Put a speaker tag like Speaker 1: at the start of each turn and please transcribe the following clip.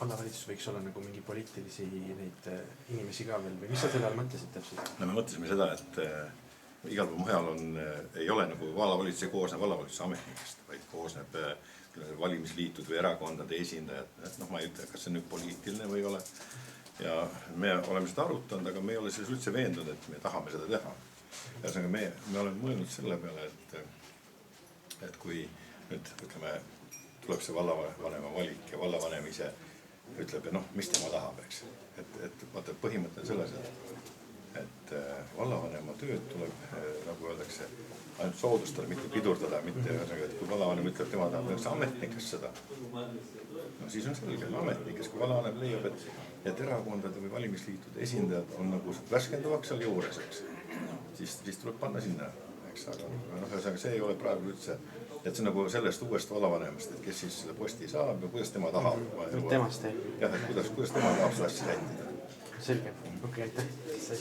Speaker 1: vallavalitsus võiks olla nagu mingi poliitilisi neid inimesi ka veel või mis sa selle all mõtlesid täpselt?
Speaker 2: No me mõtlesime seda, et igal pool mujal ei ole nagu vallavalitsuse koosneb vallavalitsuse ametnikest, vaid koosneb valimisliitud või erakondade esindajad. Noh, ma ei ütle, kas see on nüüd poliitiline või ei ole. Ja me oleme seda arutanud, aga me ei ole selles üldse veendunud, et me tahame seda teha. Ühesõnaga, me oleme mõelnud selle peale, et kui nüüd ütleme, tuleb see vallavanema valik ja vallavanem ise ütleb, ja noh, mis tema tahab, eks. Et vaata, põhimõte on selles, et vallavanema tööd tuleb, nagu öeldakse, ainult soodustada, mitte pidurdada, mitte et kui vallavanem ütleb, tema tahab üldse ametnikest seda, no siis on selge, ametnikest, kui vallavanem leiab, et erakondade või valimisliitude esindajad on nagu värskendavaks seal juures, eks, siis tuleb panna sinna, eks, aga noh, see ei ole praegu üldse, et see on nagu sellest uuest vallavanemast, et kes siis selle posti saab ja kuidas tema tahab.
Speaker 1: Temast teeb.
Speaker 2: Jah, et kuidas tema tahab seda asja sättida.
Speaker 1: Selge, okei, aitäh.